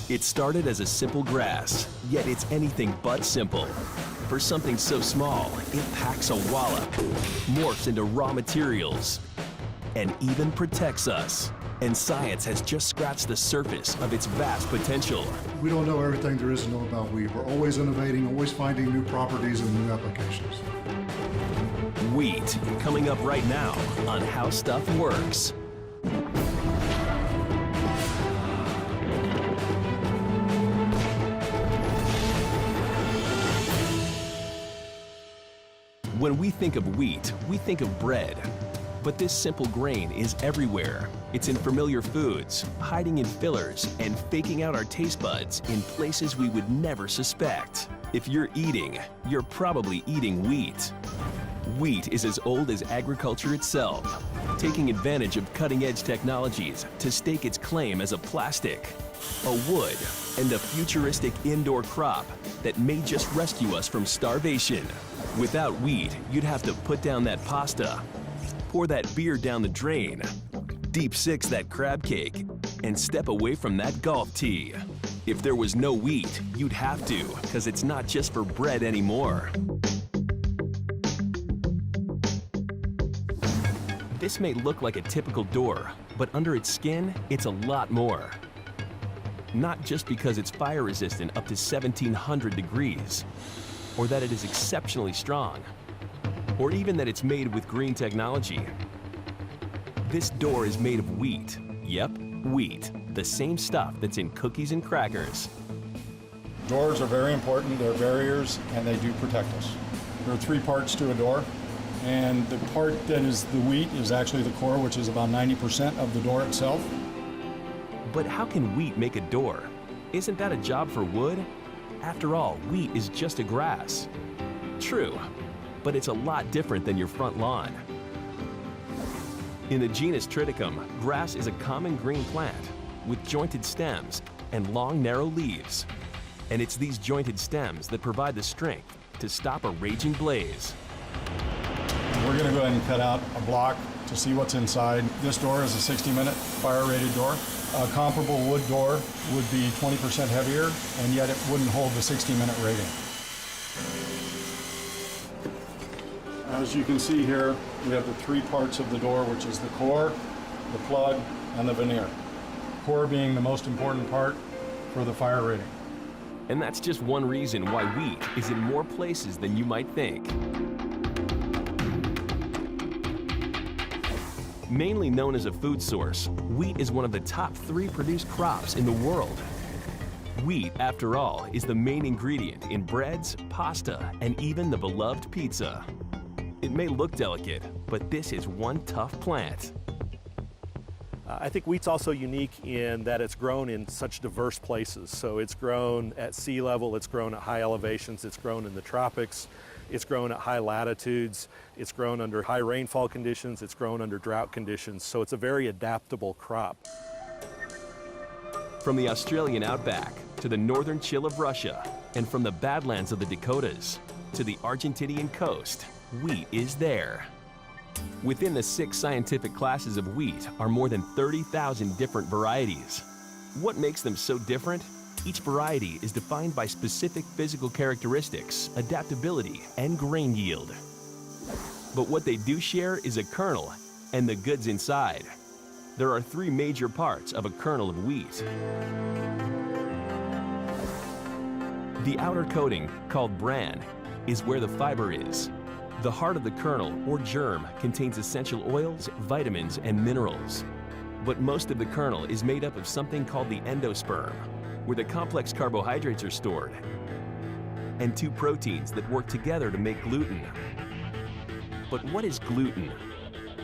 It started as a simple grass, yet it's anything but simple. For something so small, it packs a wallop, morphs into raw materials, and even protects us. And science has just scratched the surface of its vast potential. We don't know everything there is to know about wheat. We're always innovating, always finding new properties and new applications. Wheat, coming up right now on How Stuff Works. When we think of wheat, we think of bread. But this simple grain is everywhere. It's in familiar foods, hiding in fillers, and faking out our taste buds in places we would never suspect. If you're eating, you're probably eating wheat. Wheat is as old as agriculture itself, taking advantage of cutting-edge technologies to stake its claim as a plastic, a wood, and a futuristic indoor crop that may just rescue us from starvation. Without wheat, you'd have to put down that pasta, pour that beer down the drain, deep six that crab cake, and step away from that golf tee. If there was no wheat, you'd have to, because it's not just for bread anymore. This may look like a typical door, but under its skin, it's a lot more. Not just because it's fire resistant up to 1700 degrees, or that it is exceptionally strong, or even that it's made with green technology. This door is made of wheat. Yep, wheat. The same stuff that's in cookies and crackers. Doors are very important. They're barriers, and they do protect us. There are three parts to a door, and the part that is the wheat is actually the core, which is about 90% of the door itself. But how can wheat make a door? Isn't that a job for wood? After all, wheat is just a grass. True, but it's a lot different than your front lawn. In the genus Triticum, grass is a common green plant with jointed stems and long, narrow leaves. And it's these jointed stems that provide the strength to stop a raging blaze. We're going to go ahead and cut out a block to see what's inside. This door is a 60-minute fire-rated door. A comparable wood door would be 20% heavier, and yet it wouldn't hold the 60-minute rating. As you can see here, we have the three parts of the door, which is the core, the plug, and the veneer. Core being the most important part for the fire rating. And that's just one reason why wheat is in more places than you might think. Mainly known as a food source, wheat is one of the top 3 produced crops in the world. Wheat, after all, is the main ingredient in breads, pasta, and even the beloved pizza. It may look delicate, but this is one tough plant. I think wheat's also unique in that it's grown in such diverse places. So it's grown at sea level, it's grown at high elevations, it's grown in the tropics, it's grown at high latitudes, it's grown under high rainfall conditions, it's grown under drought conditions. So it's a very adaptable crop. From the Australian outback to the northern chill of Russia, and from the badlands of the Dakotas to the Argentinian coast, wheat is there. Within the 6 scientific classes of wheat are more than 30,000 different varieties. What makes them so different? Each variety is defined by specific physical characteristics, adaptability, and grain yield. But what they do share is a kernel and the goods inside. There are 3 major parts of a kernel of wheat. The outer coating, called bran, is where the fiber is. The heart of the kernel, or germ, contains essential oils, vitamins, and minerals. But most of the kernel is made up of something called the endosperm, where the complex carbohydrates are stored, and 2 proteins that work together to make gluten. But what is gluten?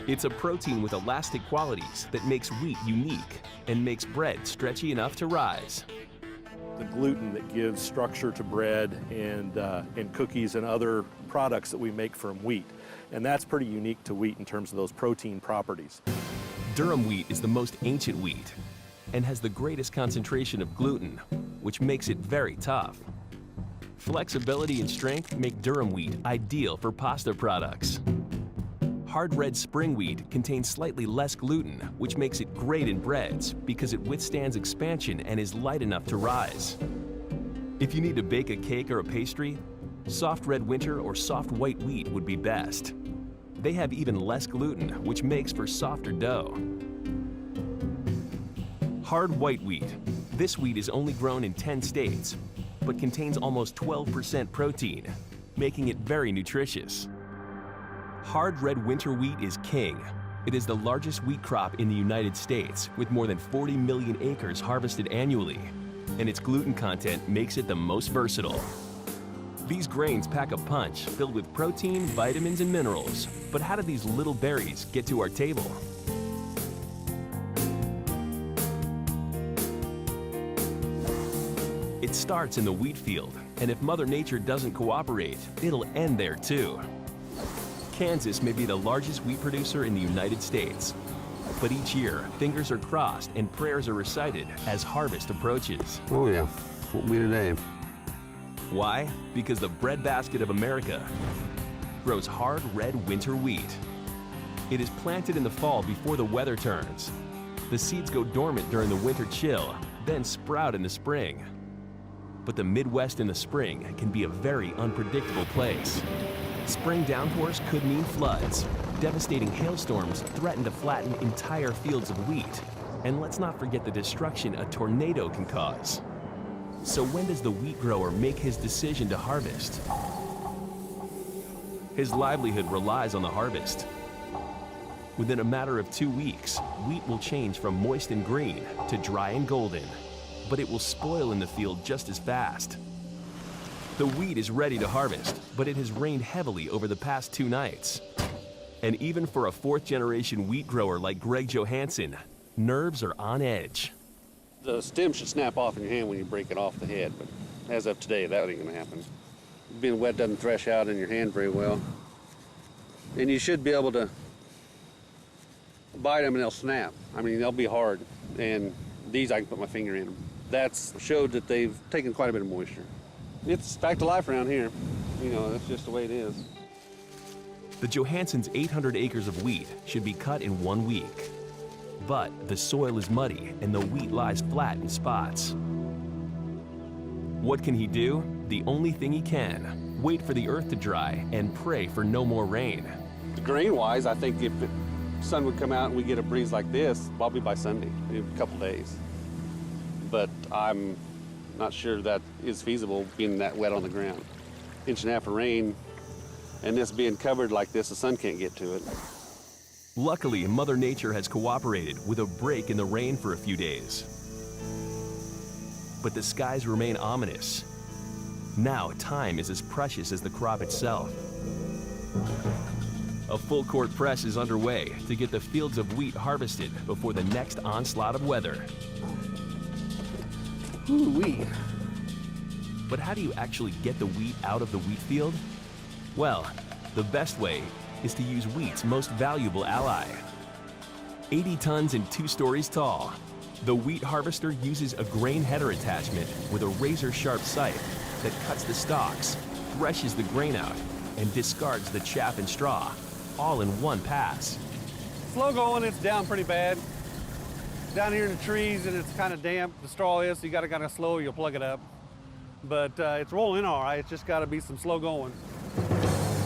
It's a protein with elastic qualities that makes wheat unique and makes bread stretchy enough to rise. The gluten that gives structure to bread and cookies and other products that we make from wheat. And that's pretty unique to wheat in terms of those protein properties. Durum wheat is the most ancient wheat and has the greatest concentration of gluten, which makes it very tough. Flexibility and strength make durum wheat ideal for pasta products. Hard red spring wheat contains slightly less gluten, which makes it great in breads because it withstands expansion and is light enough to rise. If you need to bake a cake or a pastry, soft red winter or soft white wheat would be best. They have even less gluten, which makes for softer dough. Hard white wheat. This wheat is only grown in 10 states, but contains almost 12% protein, making it very nutritious. Hard red winter wheat is king. It is the largest wheat crop in the United States, with more than 40 million acres harvested annually, and its gluten content makes it the most versatile. These grains pack a punch filled with protein, vitamins, and minerals. But how did these little berries get to our table? It starts in the wheat field, and if Mother Nature doesn't cooperate, it'll end there too. Kansas may be the largest wheat producer in the United States, but each year, fingers are crossed and prayers are recited as harvest approaches. Oh yeah, won't be today. Why? Because the breadbasket of America grows hard red winter wheat. It is planted in the fall before the weather turns. The seeds go dormant during the winter chill, then sprout in the spring. But the Midwest in the spring can be a very unpredictable place. Spring downpours could mean floods. Devastating hailstorms threaten to flatten entire fields of wheat. And let's not forget the destruction a tornado can cause. So when does the wheat grower make his decision to harvest? His livelihood relies on the harvest. Within a matter of 2 weeks, wheat will change from moist and green to dry and golden, but it will spoil in the field just as fast. The wheat is ready to harvest, but it has rained heavily over the past 2 nights. And even for a 4th-generation wheat grower like Greg Johansson, nerves are on edge. The stem should snap off in your hand when you break it off the head, but as of today, that ain't gonna happen. Being wet doesn't thresh out in your hand very well. And you should be able to bite them and they'll snap. I mean, they'll be hard. And these, I can put my finger in them. That's showed that they've taken quite a bit of moisture. It's back to life around here. You know, that's just the way it is. The Johansson's 800 acres of wheat should be cut in 1 week. But the soil is muddy and the wheat lies flat in spots. What can he do? The only thing he can: wait for the earth to dry and pray for no more rain. Grain-wise, I think if the sun would come out and we get a breeze like this, probably by Sunday, maybe a couple days. But I'm not sure that is feasible being that wet on the ground. 1.5 inches of rain, and this being covered like this, the sun can't get to it. Luckily, Mother Nature has cooperated with a break in the rain for a few days. But the skies remain ominous. Now, time is as precious as the crop itself. A full-court press is underway to get the fields of wheat harvested before the next onslaught of weather. Ooh-wee. But how do you actually get the wheat out of the wheat field? Well, the best way is to use wheat's most valuable ally. 80 tons and 2 stories tall, the wheat harvester uses a grain header attachment with a razor-sharp scythe that cuts the stalks, threshes the grain out, and discards the chaff and straw, all in one pass. Slow going, it's down pretty bad. Down here in the trees and it's kind of damp, the straw is, so you gotta kind of slow, you'll plug it up. But it's rolling all right, it's just gotta be some slow going.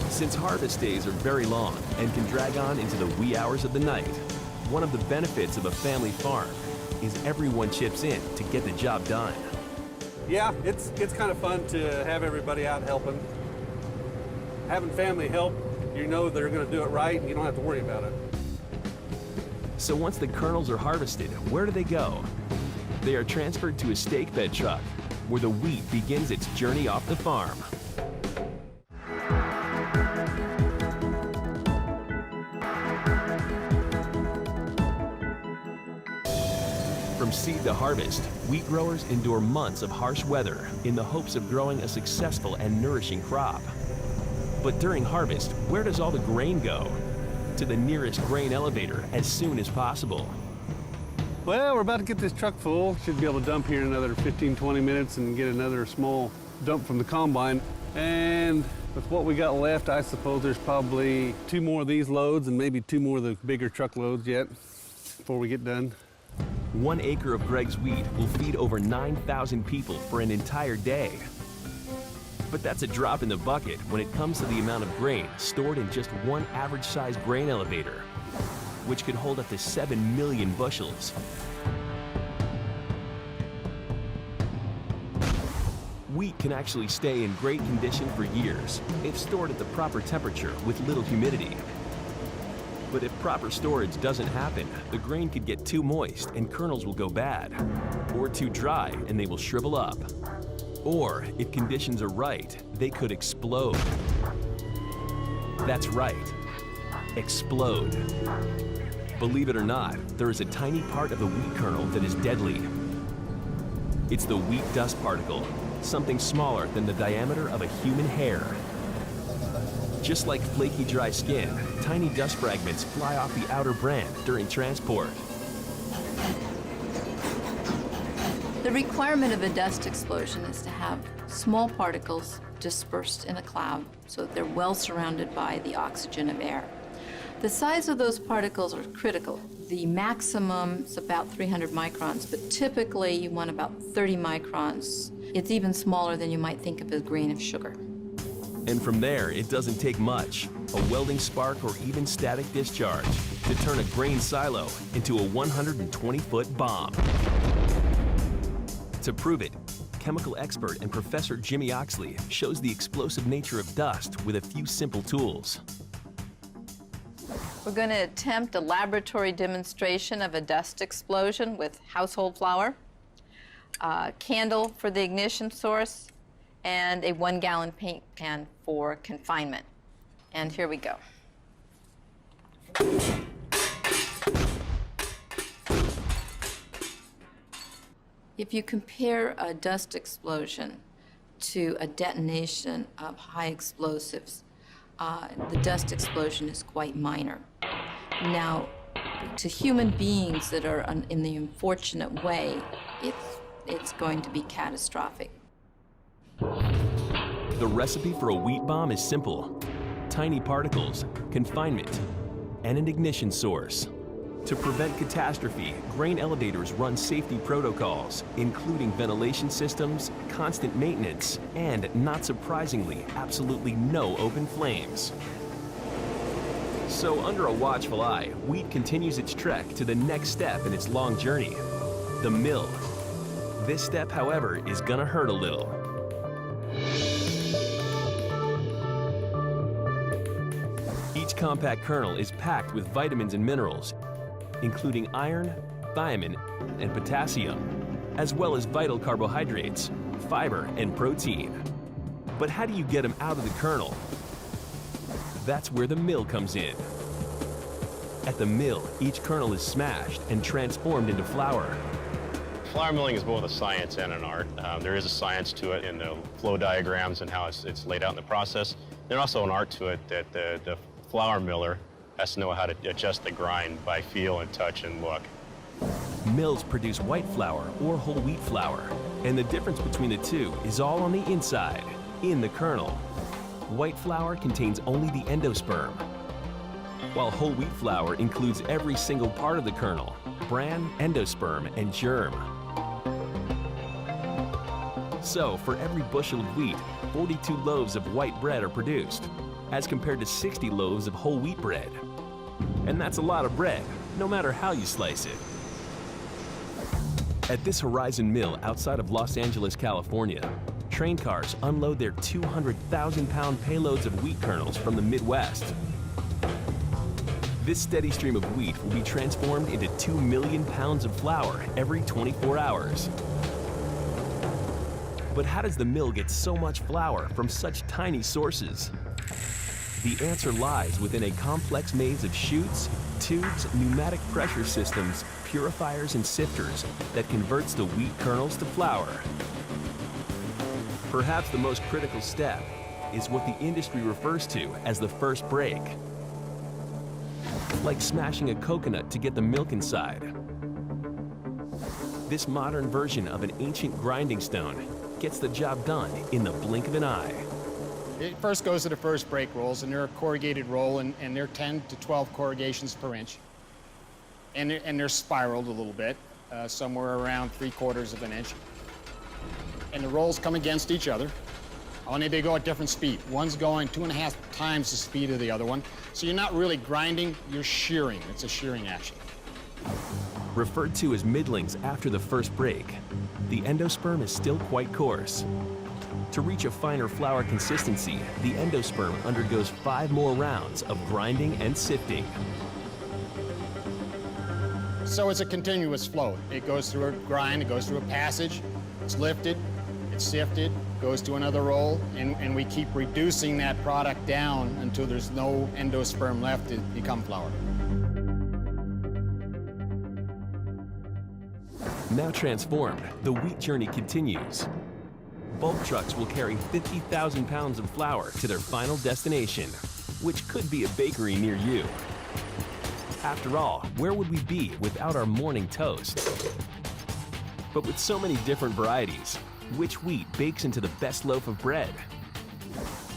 Since harvest days are very long and can drag on into the wee hours of the night, one of the benefits of a family farm is everyone chips in to get the job done. Yeah, it's kind of fun to have everybody out helping. Having family help, you know they're gonna do it right and you don't have to worry about it. So once the kernels are harvested, where do they go? They are transferred to a stake bed truck, where the wheat begins its journey off the farm. From seed to harvest, wheat growers endure months of harsh weather in the hopes of growing a successful and nourishing crop. But during harvest, where does all the grain go? To the nearest grain elevator as soon as possible. Well, we're about to get this truck full. Should be able to dump here in another 15, 20 minutes and get another small dump from the combine. And With what we got left, I suppose there's probably 2 more of these loads and maybe 2 more of the bigger truckloads yet before we get done. 1 acre of Greg's wheat will feed over 9,000 people for an entire day. But that's a drop in the bucket when it comes to the amount of grain stored in just one average-sized grain elevator, which could hold up to 7 million bushels. Wheat can actually stay in great condition for years if stored at the proper temperature with little humidity. But if proper storage doesn't happen, the grain could get too moist and kernels will go bad, or too dry and they will shrivel up. Or, if conditions are right, they could explode. That's right, explode. Believe it or not, there is a tiny part of the wheat kernel that is deadly. It's the wheat dust particle, something smaller than the diameter of a human hair. Just like flaky dry skin, tiny dust fragments fly off the outer bran during transport. The requirement of a dust explosion is to have small particles dispersed in a cloud so that they're well surrounded by the oxygen of air. The size of those particles are critical. The maximum is about 300 microns, but typically you want about 30 microns. It's even smaller than you might think of a grain of sugar. And from there, it doesn't take much, a welding spark or even static discharge, to turn a grain silo into a 120-foot bomb. To prove it, chemical expert and Professor Jimmy Oxley shows the explosive nature of dust with a few simple tools. We're going to attempt a laboratory demonstration of a dust explosion with household flour, a candle for the ignition source, and a 1-gallon paint pan for confinement. And here we go. If you compare a dust explosion to a detonation of high explosives, the dust explosion is quite minor. Now, to human beings that are in the unfortunate way, it's going to be catastrophic. The recipe for a wheat bomb is simple: tiny particles, confinement, and an ignition source. To prevent catastrophe, grain elevators run safety protocols, including ventilation systems, constant maintenance, and, not surprisingly, absolutely no open flames. So, under a watchful eye, wheat continues its trek to the next step in its long journey: the mill. This step, however, is gonna hurt a little. Each compact kernel is packed with vitamins and minerals, including iron, thiamine, and potassium, as well as vital carbohydrates, fiber, and protein. But how do you get them out of the kernel? That's where the mill comes in. At the mill, each kernel is smashed and transformed into flour. Flour milling is both a science and an art. There is a science to it in the flow diagrams and how it's laid out in the process. There's also an art to it that the flour miller has to know how to adjust the grind by feel and touch and look. Mills produce white flour or whole wheat flour, and the difference between the two is all on the inside, in the kernel. White flour contains only the endosperm, while whole wheat flour includes every single part of the kernel: bran, endosperm, and germ. So, for every bushel of wheat, 42 loaves of white bread are produced, as compared to 60 loaves of whole wheat bread. And that's a lot of bread, no matter how you slice it. At this Horizon Mill outside of Los Angeles, California, train cars unload their 200,000-pound payloads of wheat kernels from the Midwest. This steady stream of wheat will be transformed into 2 million pounds of flour every 24 hours. But how does the mill get so much flour from such tiny sources? The answer lies within a complex maze of chutes, tubes, pneumatic pressure systems, purifiers, and sifters that converts the wheat kernels to flour. Perhaps the most critical step is what the industry refers to as the first break. Like smashing a coconut to get the milk inside. This modern version of an ancient grinding stone gets the job done in the blink of an eye. It first goes to the first break rolls, and they're a corrugated roll, and they're 10 to 12 corrugations per inch. And they're spiraled a little bit, somewhere around 3/4 of an inch. And the rolls come against each other, only they go at different speed. One's going 2.5 times the speed of the other one. So you're not really grinding, you're shearing. It's a shearing action. Referred to as middlings after the first break, the endosperm is still quite coarse. To reach a finer flour consistency, the endosperm undergoes 5 more rounds of grinding and sifting. So it's a continuous flow. It goes through a grind, it goes through a passage, it's lifted, it's sifted, goes to another roll, and we keep reducing that product down until there's no endosperm left to become flour. Now transformed, the wheat journey continues. Bulk trucks will carry 50,000 pounds of flour to their final destination, which could be a bakery near you. After all, where would we be without our morning toast? But with so many different varieties, which wheat bakes into the best loaf of bread?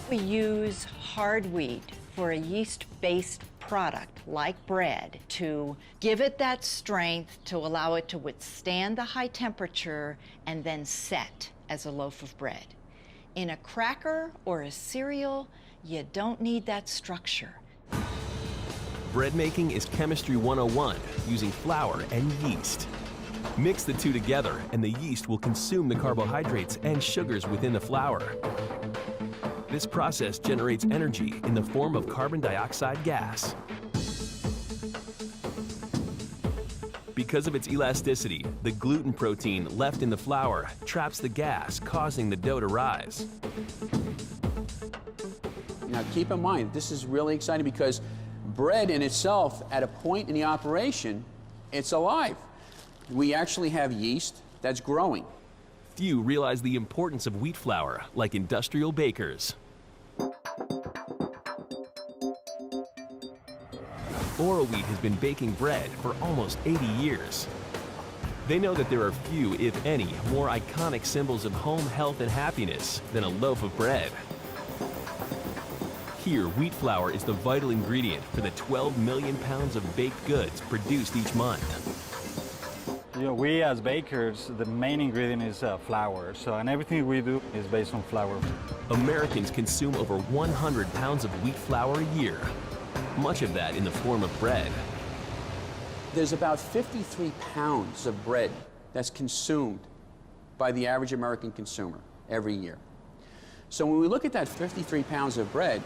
We use hard wheat for a yeast-based product like bread to give it that strength to allow it to withstand the high temperature and then set as a loaf of bread. In a cracker or a cereal, you don't need that structure. Bread making is Chemistry 101, using flour and yeast. Mix the two together and the yeast will consume the carbohydrates and sugars within the flour. This process generates energy in the form of carbon dioxide gas. Because of its elasticity, the gluten protein left in the flour traps the gas, causing the dough to rise. Now keep in mind, this is really exciting because bread in itself, at a point in the operation, it's alive. We actually have yeast that's growing. Few realize the importance of wheat flour, like industrial bakers. Oral Wheat has been baking bread for almost 80 years. They know that there are few, if any, more iconic symbols of home health and happiness than a loaf of bread. Here, wheat flour is the vital ingredient for the 12 million pounds of baked goods produced each month. You know, we as bakers, the main ingredient is flour. And everything we do is based on flour. Americans consume over 100 pounds of wheat flour a year, much of that in the form of bread. There's about 53 pounds of bread that's consumed by the average American consumer every year. So when we look at that 53 pounds of bread,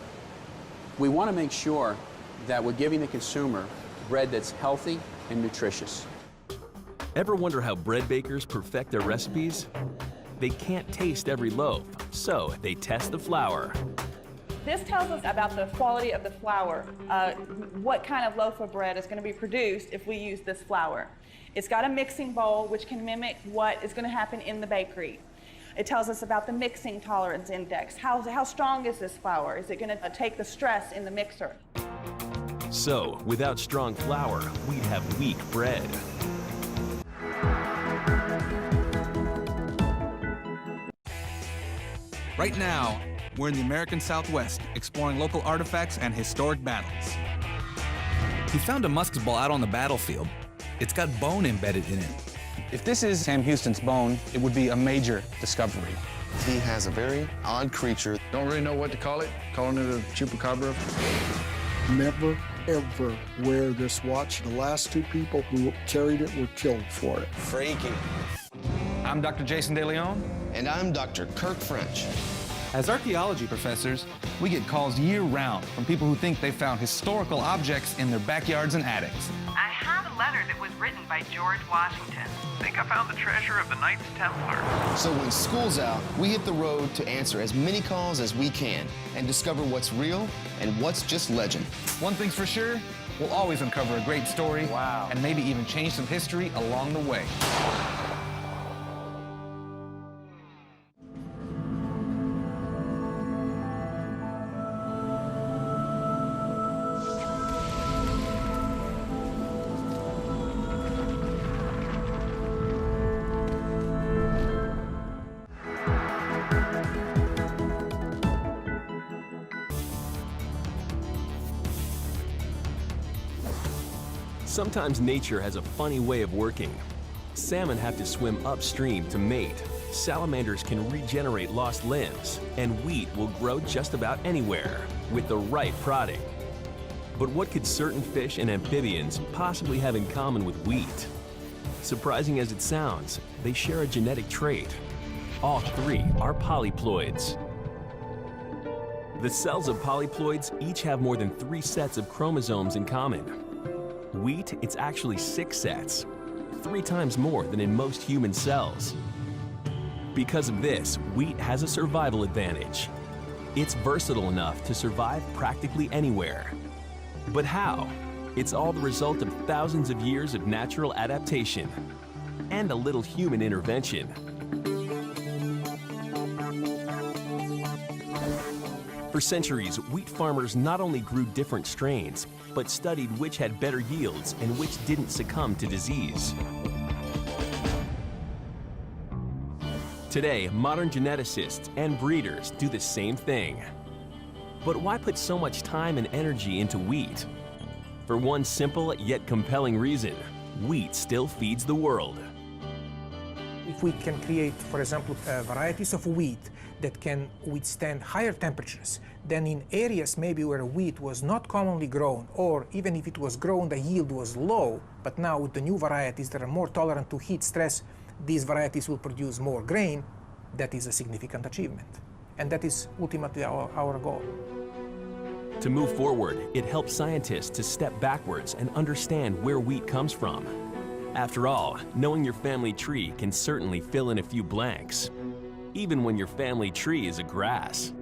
we want to make sure that we're giving the consumer bread that's healthy and nutritious. Ever wonder how bread bakers perfect their recipes? They can't taste every loaf, so they test the flour. This tells us about the quality of the flour, what kind of loaf of bread is going to be produced if we use this flour. It's got a mixing bowl which can mimic what is going to happen in the bakery. It tells us about the mixing tolerance index. How strong is this flour? Is it going to take the stress in the mixer? So, without strong flour, we'd have weak bread. Right now, we're in the American Southwest, exploring local artifacts and historic battles. We found a musket ball out on the battlefield. It's got bone embedded in it. If this is Sam Houston's bone, it would be a major discovery. He has a very odd creature. Don't really know what to call it. Calling it a chupacabra. Never, ever wear this watch. The last 2 people who carried it were killed for it. Freaky. I'm Dr. Jason DeLeon. And I'm Dr. Kirk French. As archaeology professors, we get calls year-round from people who think they found historical objects in their backyards and attics. I have a letter that was written by George Washington. I think I found the treasure of the Knights Templar. So when school's out, we hit the road to answer as many calls as we can and discover what's real and what's just legend. One thing's for sure, we'll always uncover a great story and maybe even change some history along the way. Sometimes nature has a funny way of working. Salmon have to swim upstream to mate. Salamanders can regenerate lost limbs, and wheat will grow just about anywhere with the right prodding. But what could certain fish and amphibians possibly have in common with wheat? Surprising as it sounds, they share a genetic trait. All three are polyploids. The cells of polyploids each have more than 3 sets of chromosomes in common. Wheat, it's actually 6 sets, 3 times more than in most human cells. Because of this, wheat has a survival advantage. It's versatile enough to survive practically anywhere. But how? It's all the result of thousands of years of natural adaptation and a little human intervention. For centuries, wheat farmers not only grew different strains, but studied which had better yields and which didn't succumb to disease. Today, modern geneticists and breeders do the same thing. But why put so much time and energy into wheat? For one simple yet compelling reason, wheat still feeds the world. If we can create, for example, varieties of wheat that can withstand higher temperatures, then in areas maybe where wheat was not commonly grown, or even if it was grown, the yield was low, but now with the new varieties that are more tolerant to heat stress, these varieties will produce more grain. That is a significant achievement. And that is ultimately our goal. To move forward, it helps scientists to step backwards and understand where wheat comes from. After all, knowing your family tree can certainly fill in a few blanks, even when your family tree is a grass.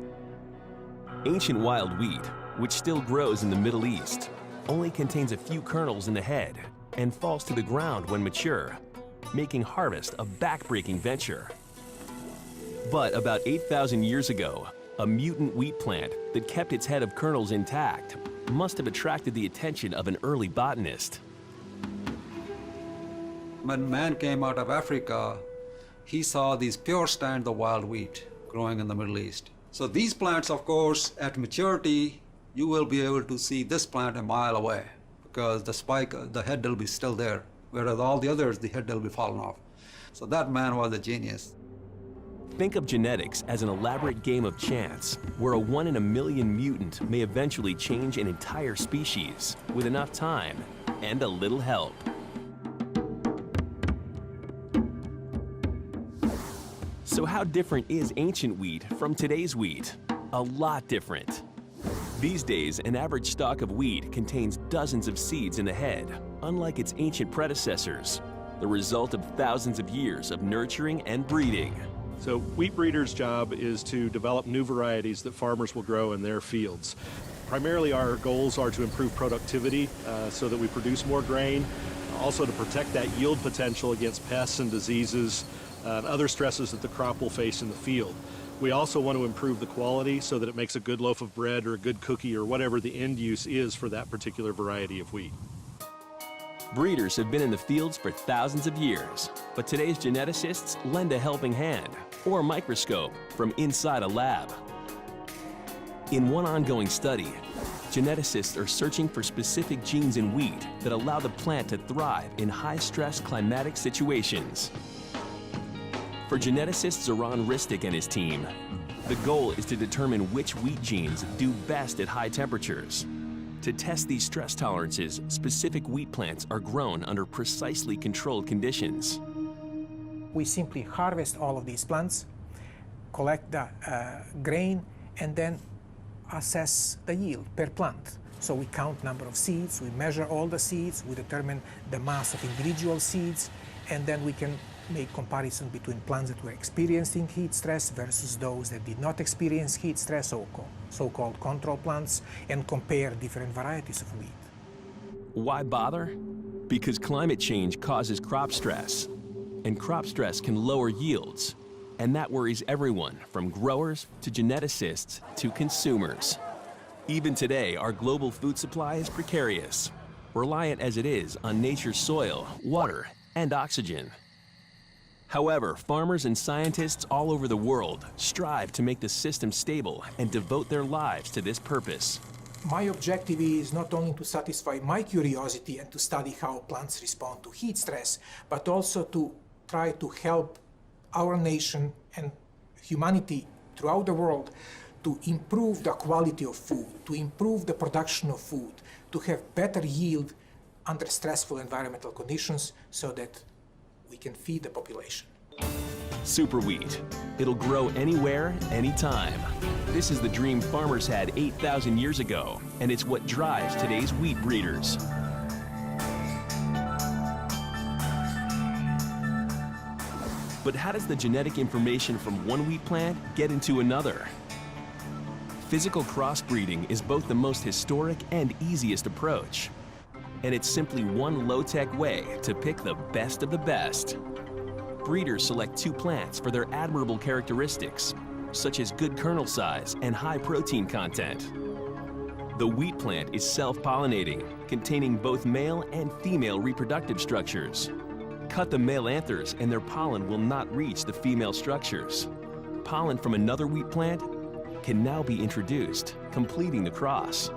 Ancient wild wheat, which still grows in the Middle East, only contains a few kernels in the head and falls to the ground when mature, making harvest a back-breaking venture. But about 8,000 years ago, a mutant wheat plant that kept its head of kernels intact must have attracted the attention of an early botanist. When man came out of Africa, he saw these pure stands of wild wheat growing in the Middle East. So these plants, of course, at maturity, you will be able to see this plant a mile away because the spike, the head will be still there, whereas all the others, the head will be fallen off. So that man was a genius. Think of genetics as an elaborate game of chance, where a 1 in a million mutant may eventually change an entire species with enough time and a little help. So how different is ancient wheat from today's wheat? A lot different. These days, an average stalk of wheat contains dozens of seeds in the head, unlike its ancient predecessors, the result of thousands of years of nurturing and breeding. So wheat breeders' job is to develop new varieties that farmers will grow in their fields. Primarily our goals are to improve productivity so that we produce more grain, also to protect that yield potential against pests and diseases and other stresses that the crop will face in the field. We also want to improve the quality so that it makes a good loaf of bread or a good cookie or whatever the end use is for that particular variety of wheat. Breeders have been in the fields for thousands of years, but today's geneticists lend a helping hand or a microscope from inside a lab. In one ongoing study, geneticists are searching for specific genes in wheat that allow the plant to thrive in high-stress climatic situations. For geneticist Zoran Ristic and his team, the goal is to determine which wheat genes do best at high temperatures. To test these stress tolerances, specific wheat plants are grown under precisely controlled conditions. We simply harvest all of these plants, collect the grain, and then assess the yield per plant. So we count number of seeds, we measure all the seeds, we determine the mass of individual seeds, and then we can make comparison between plants that were experiencing heat stress versus those that did not experience heat stress, so-called control plants, and compare different varieties of wheat. Why bother? Because climate change causes crop stress, and crop stress can lower yields, and that worries everyone from growers to geneticists to consumers. Even today, our global food supply is precarious, reliant as it is on nature's soil, water, and oxygen. However, farmers and scientists all over the world strive to make the system stable and devote their lives to this purpose. My objective is not only to satisfy my curiosity and to study how plants respond to heat stress, but also to try to help our nation and humanity throughout the world to improve the quality of food, to improve the production of food, to have better yield under stressful environmental conditions so that we can feed the population. Super wheat. It'll grow anywhere, anytime. This is the dream farmers had 8,000 years ago, and it's what drives today's wheat breeders. But how does the genetic information from one wheat plant get into another? Physical crossbreeding is both the most historic and easiest approach. And it's simply one low-tech way to pick the best of the best. Breeders select two plants for their admirable characteristics, such as good kernel size and high protein content. The wheat plant is self-pollinating, containing both male and female reproductive structures. Cut the male anthers and their pollen will not reach the female structures. Pollen from another wheat plant can now be introduced, completing the cross.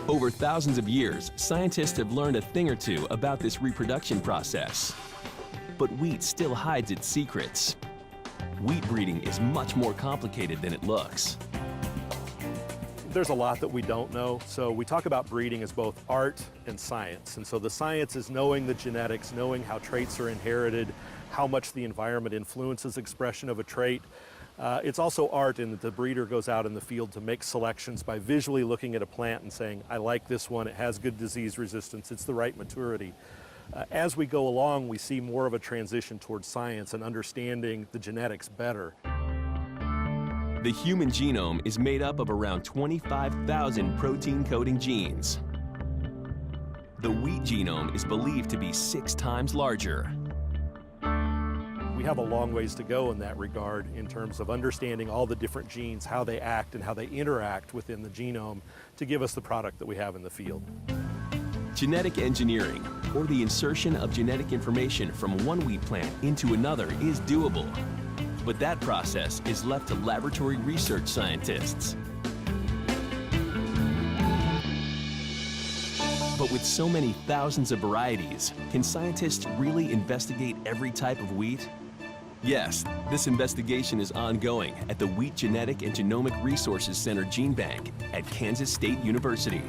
Over thousands of years, scientists have learned a thing or two about this reproduction process. But wheat still hides its secrets. Wheat breeding is much more complicated than it looks. There's a lot that we don't know, so we talk about breeding as both art and science. And so the science is knowing the genetics, knowing how traits are inherited, how much the environment influences expression of a trait. It's also art in that the breeder goes out in the field to make selections by visually looking at a plant and saying, I like this one, it has good disease resistance, it's the right maturity. As we go along, we see more of a transition towards science and understanding the genetics better. The human genome is made up of around 25,000 protein-coding genes. The wheat genome is believed to be 6 times larger. We have a long ways to go in that regard in terms of understanding all the different genes, how they act and how they interact within the genome to give us the product that we have in the field. Genetic engineering, or the insertion of genetic information from one wheat plant into another, is doable. But that process is left to laboratory research scientists. But with so many thousands of varieties, can scientists really investigate every type of wheat? Yes, this investigation is ongoing at the Wheat Genetic and Genomic Resources Center Gene Bank at Kansas State University.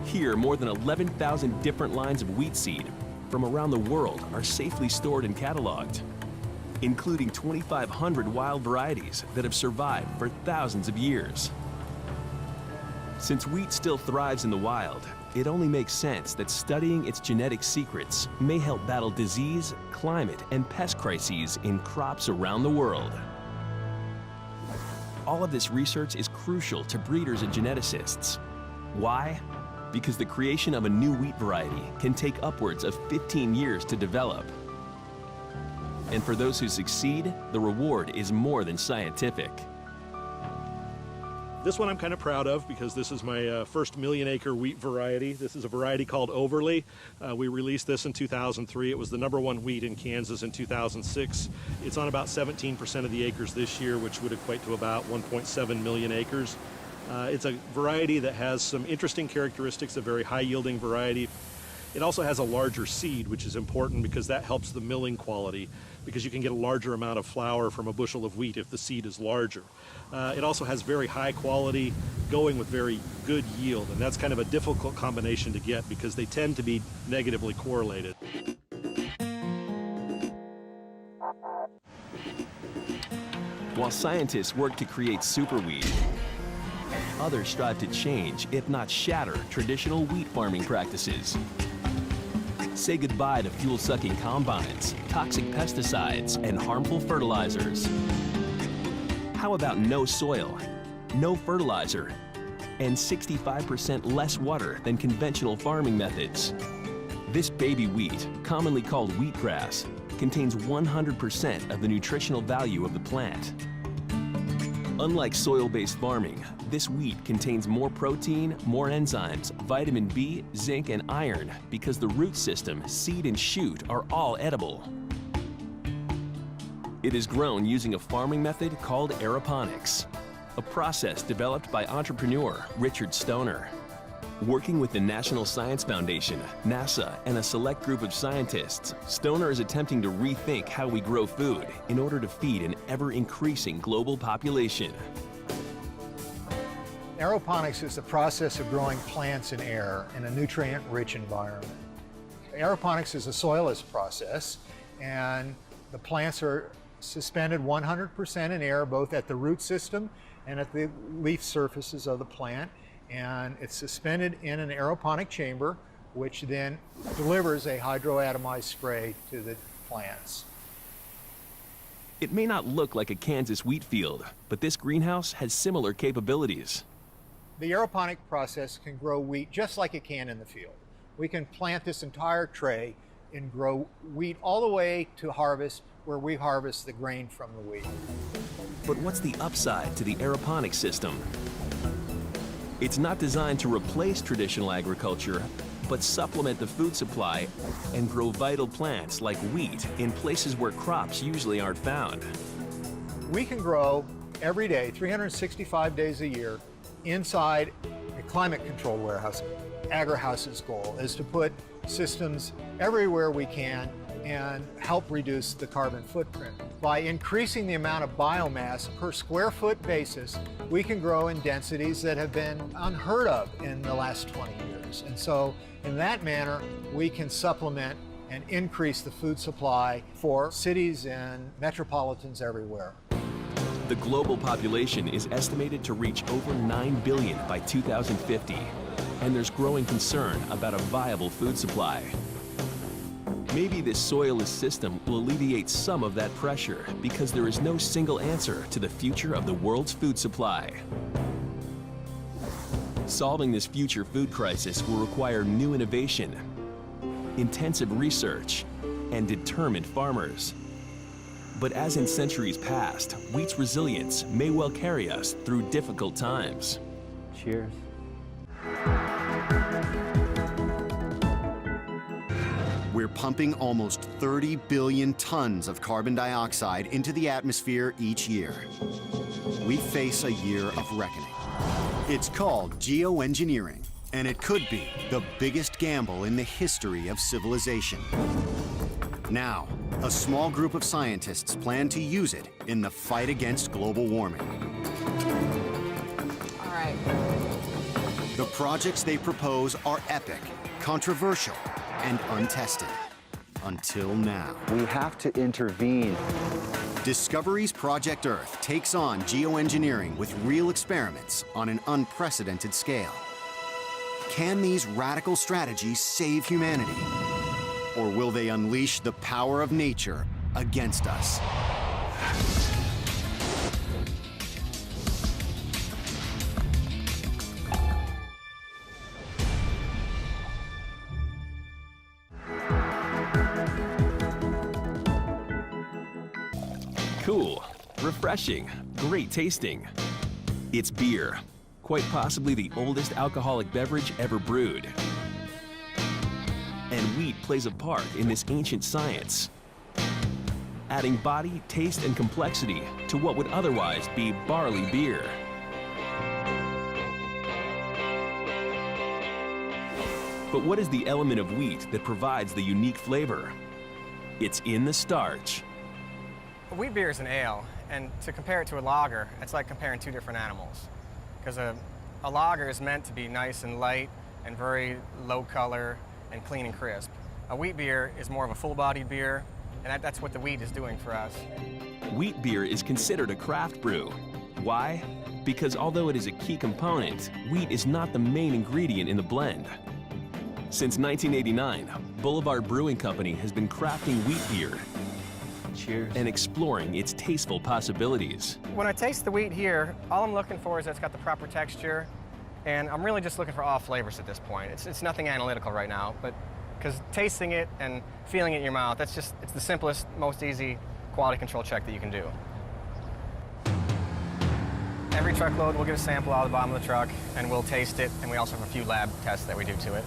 Here, more than 11,000 different lines of wheat seed from around the world are safely stored and cataloged, including 2,500 wild varieties that have survived for thousands of years. Since wheat still thrives in the wild, it only makes sense that studying its genetic secrets may help battle disease, climate, and pest crises in crops around the world. All of this research is crucial to breeders and geneticists. Why? Because the creation of a new wheat variety can take upwards of 15 years to develop. And for those who succeed, the reward is more than scientific. This one I'm kind of proud of because this is my first million-acre wheat variety. This is a variety called Overly. We released this in 2003. It was the #1 wheat in Kansas in 2006. It's on about 17% of the acres this year, which would equate to about 1.7 million acres. It's a variety that has some interesting characteristics, a very high-yielding variety. It also has a larger seed, which is important because that helps the milling quality, because you can get a larger amount of flour from a bushel of wheat if the seed is larger. It also has very high quality going with very good yield, and that's kind of a difficult combination to get because they tend to be negatively correlated. While scientists work to create super wheat, others strive to change, if not shatter, traditional wheat farming practices. Say goodbye to fuel-sucking combines, toxic pesticides, and harmful fertilizers. How about no soil, no fertilizer, and 65% less water than conventional farming methods? This baby wheat, commonly called wheatgrass, contains 100% of the nutritional value of the plant. Unlike soil-based farming, this wheat contains more protein, more enzymes, vitamin B, zinc, and iron because the root system, seed, and shoot are all edible. It is grown using a farming method called aeroponics. a process developed by entrepreneur Richard Stoner. Working with the National Science Foundation, NASA, and a select group of scientists, Stoner is attempting to rethink how we grow food in order to feed an ever-increasing global population. Aeroponics is the process of growing plants in air in a nutrient-rich environment. Aeroponics is a soilless process, and the plants are suspended 100% in air, both at the root system and at the leaf surfaces of the plant. And it's suspended in an aeroponic chamber, which then delivers a hydroatomized spray to the plants. It may not look like a Kansas wheat field, but this greenhouse has similar capabilities. The aeroponic process can grow wheat just like it can in the field. We can plant this entire tray and grow wheat all the way to harvest, where we harvest the grain from the wheat. But what's the upside to the aeroponic system? It's not designed to replace traditional agriculture, but supplement the food supply and grow vital plants like wheat in places where crops usually aren't found. We can grow every day, 365 days a year, inside a climate-controlled warehouse. AgriHouse's goal is to put systems everywhere we can and help reduce the carbon footprint. By increasing the amount of biomass per square foot basis, we can grow in densities that have been unheard of in the last 20 years. And so in that manner, we can supplement and increase the food supply for cities and metropolitans everywhere. The global population is estimated to reach over 9 billion by 2050, and there's growing concern about a viable food supply. Maybe this soilless system will alleviate some of that pressure because there is no single answer to the future of the world's food supply. Solving this future food crisis will require new innovation, intensive research, and determined farmers. But as in centuries past, wheat's resilience may well carry us through difficult times. Cheers. We're pumping almost 30 billion tons of carbon dioxide into the atmosphere each year. We face a year of reckoning. It's called geoengineering, and it could be the biggest gamble in the history of civilization. Now, a small group of scientists plan to use it in the fight against global warming. All right. The projects they propose are epic, controversial, and untested. Until now. We have to intervene. Discovery's Project Earth takes on geoengineering with real experiments on an unprecedented scale. Can these radical strategies save humanity? Or will they unleash the power of nature against us? Cool, refreshing, great tasting. It's beer, quite possibly the oldest alcoholic beverage ever brewed. And wheat plays a part in this ancient science, adding body, taste, and complexity to what would otherwise be barley beer. But what is the element of wheat that provides the unique flavor? It's in the starch. Wheat beer is an ale, and to compare it to a lager, it's like comparing two different animals. Because a lager is meant to be nice and light and very low color and clean and crisp. A wheat beer is more of a full-bodied beer, and that's what the wheat is doing for us. Wheat beer is considered a craft brew. Why? Because although it is a key component, wheat is not the main ingredient in the blend. Since 1989, Boulevard Brewing Company has been crafting wheat beer. Cheers. And exploring its tasteful possibilities. When I taste the wheat here, all I'm looking for is that it's got the proper texture, and I'm really just looking for all flavors at this point. It's nothing analytical right now, but because tasting it and feeling it in your mouth, it's the simplest, most easy quality control check that you can do. Every truckload, we'll get a sample out of the bottom of the truck, and we'll taste it, and we also have a few lab tests that we do to it.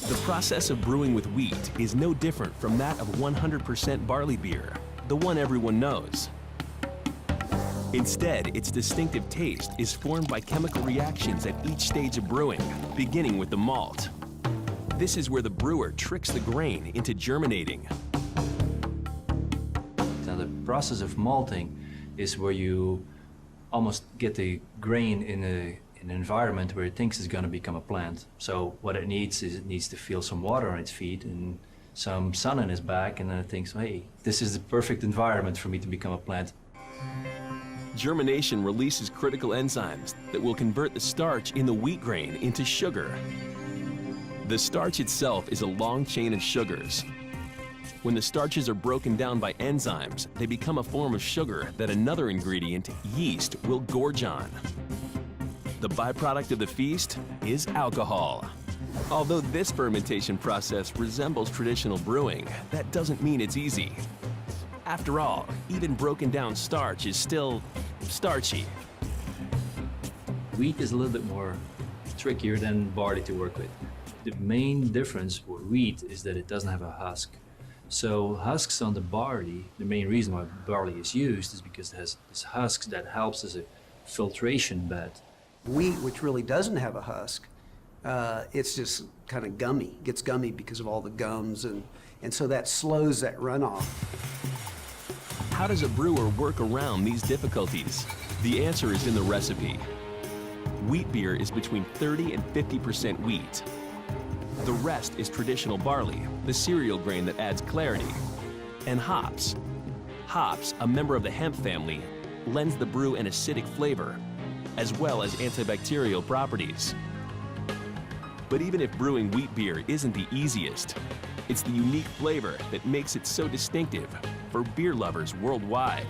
The process of brewing with wheat is no different from that of 100% barley beer, the one everyone knows. Instead, its distinctive taste is formed by chemical reactions at each stage of brewing, beginning with the malt. This is where the brewer tricks the grain into germinating. Now, the process of malting is where you almost get the grain in an environment where it thinks it's going to become a plant. So what it needs is it needs to feel some water on its feet and some sun on its back, and then it thinks, hey, this is the perfect environment for me to become a plant. Germination releases critical enzymes that will convert the starch in the wheat grain into sugar. The starch itself is a long chain of sugars. When the starches are broken down by enzymes, they become a form of sugar that another ingredient, yeast, will gorge on. The byproduct of the feast is alcohol. Although this fermentation process resembles traditional brewing, that doesn't mean it's easy. After all, even broken down starch is still starchy. Wheat is a little bit more trickier than barley to work with. The main difference for wheat is that it doesn't have a husk. So husks on the barley, the main reason why barley is used is because it has this husks that helps as a filtration bed. Wheat, which really doesn't have a husk, it's just kind of gummy, gets gummy because of all the gums, and so that slows that runoff. How does a brewer work around these difficulties? The answer is in the recipe. Wheat beer is between 30 and 50% wheat. The rest is traditional barley, the cereal grain that adds clarity, and hops. Hops, a member of the hemp family, lends the brew an acidic flavor, as well as antibacterial properties. But even if brewing wheat beer isn't the easiest, it's the unique flavor that makes it so distinctive for beer lovers worldwide.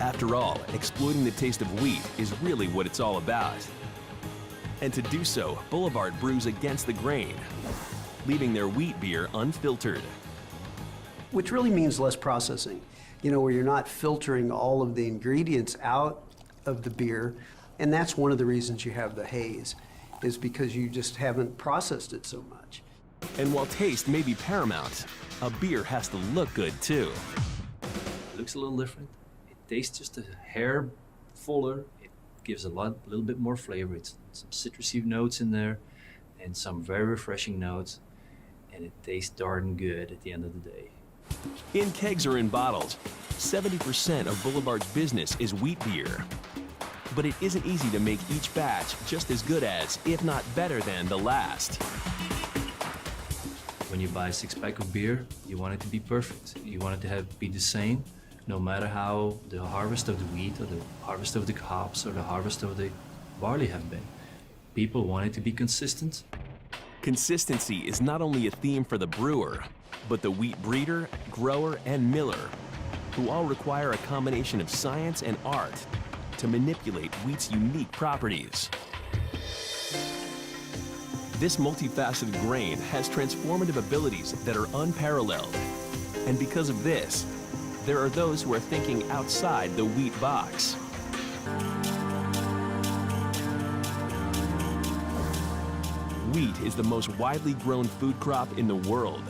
After all, exploiting the taste of wheat is really what it's all about. And to do so, Boulevard brews against the grain, leaving their wheat beer unfiltered. Which really means less processing, where you're not filtering all of the ingredients out of the beer. And that's one of the reasons you have the haze, is because you just haven't processed it so much. And while taste may be paramount, a beer has to look good too. It looks a little different. It tastes just a hair fuller. It gives a little bit more flavor. It's some citrusy notes in there and some very refreshing notes. And it tastes darn good at the end of the day. In kegs or in bottles, 70% of Boulevard's business is wheat beer. But it isn't easy to make each batch just as good as, if not better than, the last. When you buy a six-pack of beer, you want it to be perfect. You want it to be the same, no matter how the harvest of the wheat or the harvest of the hops or the harvest of the barley have been. People want it to be consistent. Consistency is not only a theme for the brewer, but the wheat breeder, grower, and miller, who all require a combination of science and art to manipulate wheat's unique properties. This multifaceted grain has transformative abilities that are unparalleled. And because of this, there are those who are thinking outside the wheat box. Wheat is the most widely grown food crop in the world.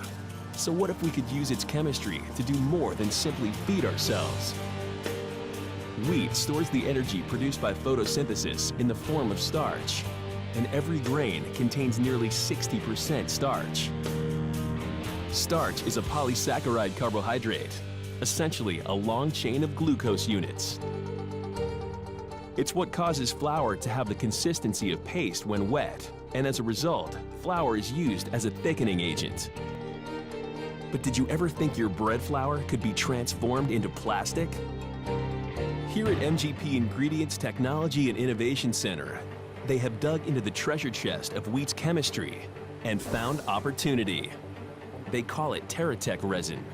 So what if we could use its chemistry to do more than simply feed ourselves? Wheat stores the energy produced by photosynthesis in the form of starch, and every grain contains nearly 60% starch. Starch is a polysaccharide carbohydrate, essentially a long chain of glucose units. It's what causes flour to have the consistency of paste when wet, and as a result, flour is used as a thickening agent. But did you ever think your bread flour could be transformed into plastic? Here at MGP Ingredients Technology and Innovation Center, they have dug into the treasure chest of wheat's chemistry and found opportunity. They call it Terratech resin.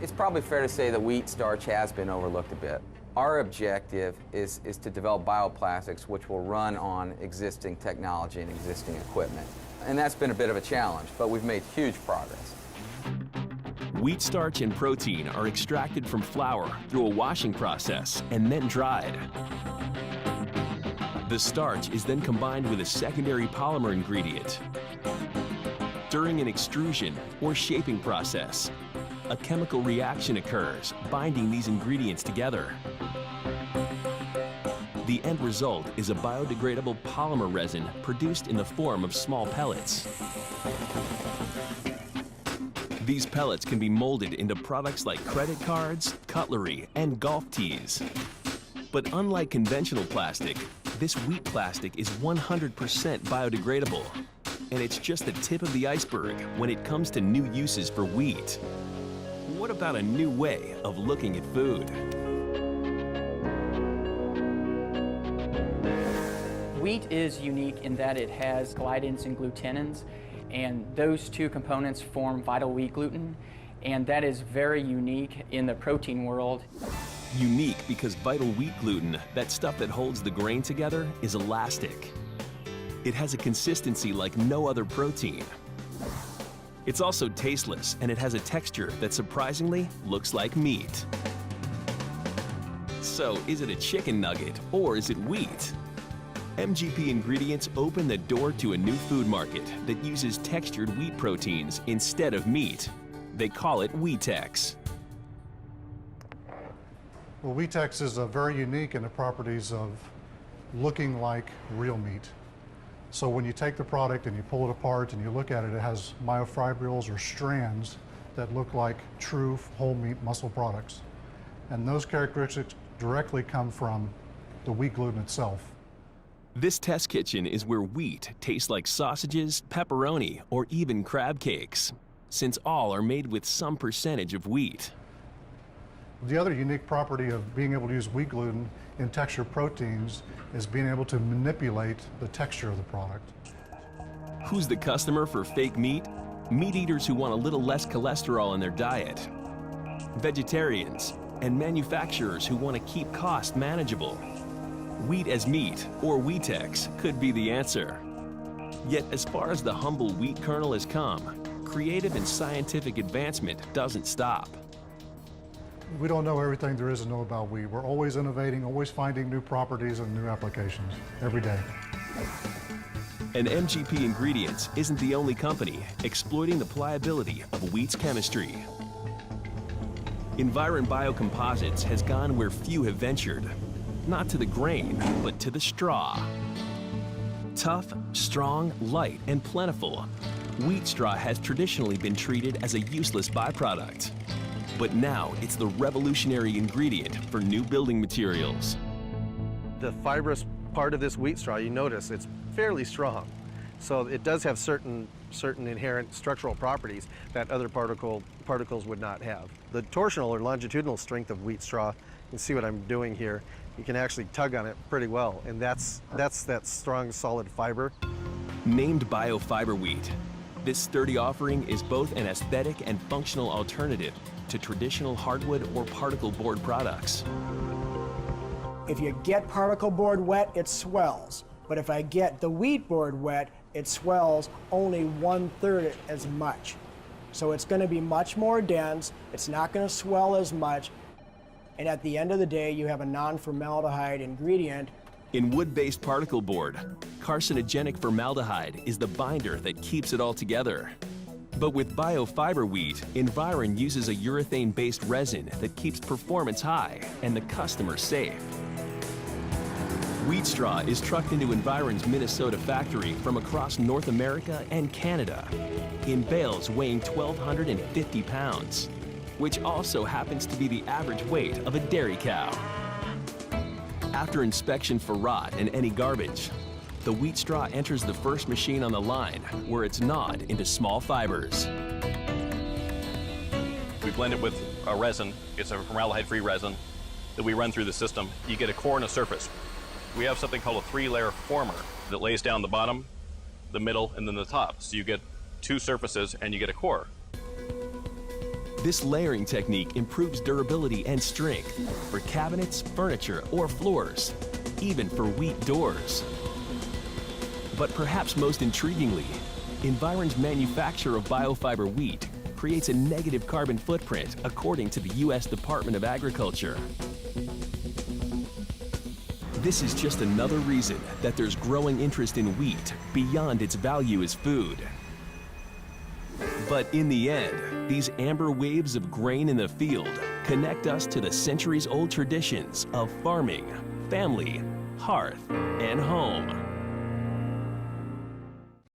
It's probably fair to say that wheat starch has been overlooked a bit. Our objective is to develop bioplastics which will run on existing technology and existing equipment. And that's been a bit of a challenge, but we've made huge progress. Wheat starch and protein are extracted from flour through a washing process and then dried. The starch is then combined with a secondary polymer ingredient. During an extrusion or shaping process, a chemical reaction occurs, binding these ingredients together. The end result is a biodegradable polymer resin produced in the form of small pellets. These pellets can be molded into products like credit cards, cutlery, and golf tees. But unlike conventional plastic, this wheat plastic is 100% biodegradable. And it's just the tip of the iceberg when it comes to new uses for wheat. What about a new way of looking at food? Wheat is unique in that it has gliadins and glutenins, and those two components form vital wheat gluten, and that is very unique in the protein world. Unique because vital wheat gluten, that stuff that holds the grain together, is elastic. It has a consistency like no other protein. It's also tasteless, and it has a texture that surprisingly looks like meat. So, is it a chicken nugget or is it wheat? MGP Ingredients open the door to a new food market that uses textured wheat proteins instead of meat. They call it Wheatex. Well, Wheatex is very unique in the properties of looking like real meat. So when you take the product and you pull it apart and you look at it, it has myofibrils or strands that look like true whole meat muscle products. And those characteristics directly come from the wheat gluten itself. This test kitchen is where wheat tastes like sausages, pepperoni, or even crab cakes, since all are made with some percentage of wheat. The other unique property of being able to use wheat gluten in textured proteins is being able to manipulate the texture of the product. Who's the customer for fake meat? Meat eaters who want a little less cholesterol in their diet, vegetarians, and manufacturers who want to keep costs manageable. Wheat as meat, or Wheatex, could be the answer. Yet as far as the humble wheat kernel has come, creative and scientific advancement doesn't stop. We don't know everything there is to know about wheat. We're always innovating, always finding new properties and new applications every day. And MGP Ingredients isn't the only company exploiting the pliability of wheat's chemistry. Environ Biocomposites has gone where few have ventured. Not to the grain, but to the straw. Tough, strong, light, and plentiful, wheat straw has traditionally been treated as a useless byproduct. But now it's the revolutionary ingredient for new building materials. The fibrous part of this wheat straw, you notice it's fairly strong. So it does have certain inherent structural properties that other particles would not have. The torsional or longitudinal strength of wheat straw, you can see what I'm doing here, you can actually tug on it pretty well, and that's that strong, solid fiber. Named biofiber wheat, this sturdy offering is both an aesthetic and functional alternative to traditional hardwood or particle board products. If you get particle board wet, it swells. But if I get the wheat board wet, it swells only 1/3 as much. So it's going to be much more dense, it's not going to swell as much, and at the end of the day, you have a non-formaldehyde ingredient. In wood-based particle board, carcinogenic formaldehyde is the binder that keeps it all together. But with biofiber wheat, Environ uses a urethane-based resin that keeps performance high and the customer safe. Wheat straw is trucked into Environ's Minnesota factory from across North America and Canada in bales weighing 1,250 pounds, which also happens to be the average weight of a dairy cow. After inspection for rot and any garbage, the wheat straw enters the first machine on the line, where it's gnawed into small fibers. We blend it with a resin. It's a formaldehyde-free resin that we run through the system. You get a core and a surface. We have something called a 3-layer former that lays down the bottom, the middle, and then the top. So you get 2 surfaces and you get a core. This layering technique improves durability and strength for cabinets, furniture, or floors, even for wheat doors. But perhaps most intriguingly, Environ's manufacture of biofiber wheat creates a negative carbon footprint according to the U.S. Department of Agriculture. This is just another reason that there's growing interest in wheat beyond its value as food. But in the end, these amber waves of grain in the field connect us to the centuries-old traditions of farming, family, hearth, and home.